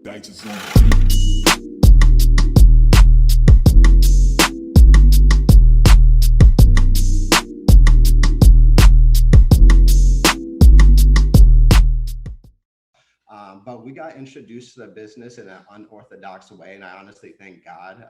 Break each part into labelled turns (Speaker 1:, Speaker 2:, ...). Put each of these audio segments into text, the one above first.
Speaker 1: Thanks to some.
Speaker 2: But we got introduced to the business in an unorthodox way. And I honestly thank God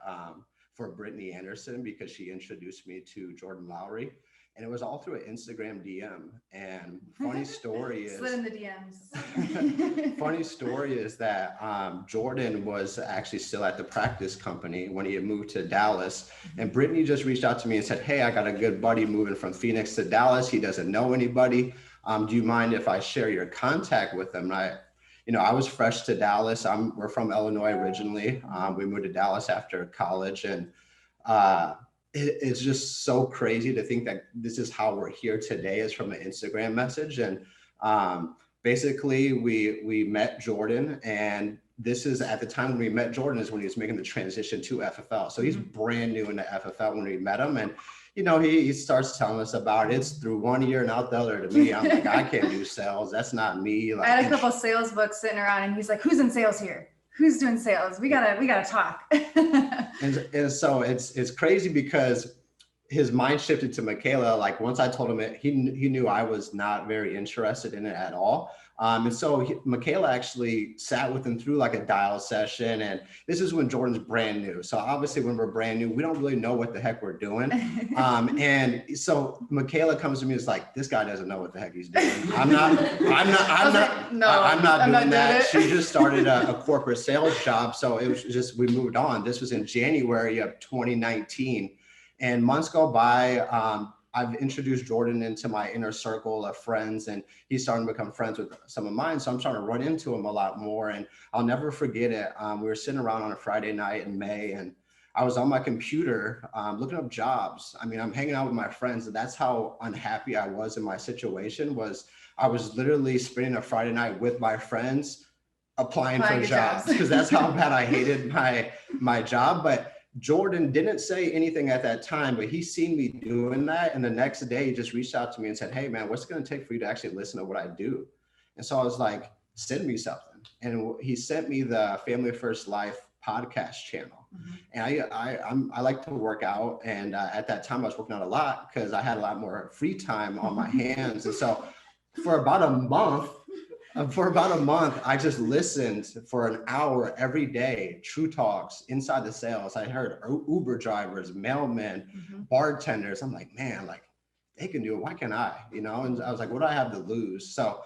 Speaker 2: for Brittany Anderson, because she introduced me to Jordan Lowry. And it was all through an Instagram DM. And funny story is,
Speaker 3: slid in the DMs.
Speaker 2: funny story is that Jordan was actually still at the practice company when he had moved to Dallas. And Brittany just reached out to me and said, "Hey, I got a good buddy moving from Phoenix to Dallas. He doesn't know anybody. Do you mind if I share your contact with him?" And I was fresh to Dallas. We're from Illinois originally. We moved to Dallas after college, and it's just so crazy to think that this is how we're here today, is from an Instagram message. And basically, we met Jordan, and this is at the time when we met Jordan is when he was making the transition to FFL. So he's brand new into FFL when we met him, and he starts telling us about it. It's through one ear and out the other to me. I'm like, I can't do sales. That's not me. Like,
Speaker 3: I had a couple sales books sitting around, and he's like, "Who's in sales here? Who's doing sales? We gotta talk."
Speaker 2: and so it's crazy because his mind shifted to Michaela. Like, once I told him it, he knew I was not very interested in it at all. And so Michaela actually sat with him through like a dial session. And this is when Jordan's brand new. So obviously when we're brand new, we don't really know what the heck we're doing. And so Michaela comes to me and is like, "This guy doesn't know what the heck he's doing. I'm not doing that." She just started a corporate sales job. So it was just, we moved on. This was in January of 2019. And months go by. I've introduced Jordan into my inner circle of friends, and he's starting to become friends with some of mine. So I'm starting to run into him a lot more. And I'll never forget it. We were sitting around on a Friday night in May, and I was on my computer looking up jobs. I mean, I'm hanging out with my friends, and that's how unhappy I was in my situation. I was literally spending a Friday night with my friends applying for jobs, because that's how bad I hated my job. But Jordan didn't say anything at that time, but he seen me doing that. And the next day he just reached out to me and said, "Hey man, what's it going to take for you to actually listen to what I do?" And so I was like, "Send me something." And he sent me the Family First Life podcast channel. And I like to work out. And at that time I was working out a lot because I had a lot more free time on my hands. And so for about a month, I just listened for an hour every day, True Talks, Inside the Sales. I heard Uber drivers, mailmen, bartenders. I'm like, man, like they can do it. Why can't I? And I was like, what do I have to lose? So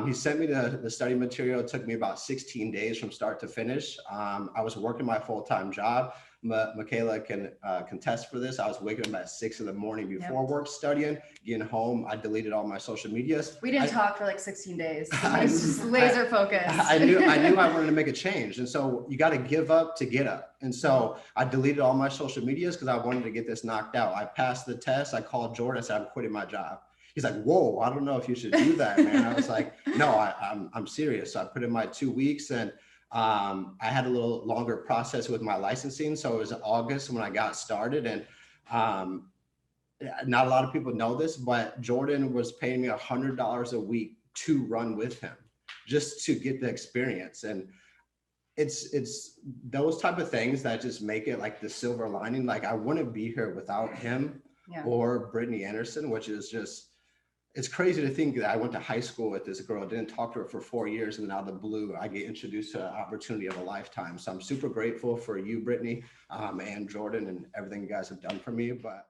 Speaker 2: he sent me the study material. It took me about 16 days from start to finish. I was working my full-time job. Michaela can contest for this. I was waking up at 6 a.m. before work studying, getting home. I deleted all my social medias.
Speaker 3: We didn't talk for like 16 days. I was just laser focused.
Speaker 2: I knew I wanted to make a change. And so you got to give up to get up. And so I deleted all my social medias because I wanted to get this knocked out. I passed the test. I called Jordan. I said, "I'm quitting my job." He's like, "Whoa, I don't know if you should do that, man." I was like, "No, I'm serious." So I put in my 2 weeks, and I had a little longer process with my licensing. So it was August when I got started. And not a lot of people know this, but Jordan was paying me $100 a week to run with him, just to get the experience. And it's those type of things that just make it like the silver lining. Like, I wouldn't be here without him or Brittany Anderson, which is just, it's crazy to think that I went to high school with this girl, didn't talk to her for 4 years, and then out of the blue, I get introduced to an opportunity of a lifetime. So I'm super grateful for you, Brittany, and Jordan, and everything you guys have done for me. But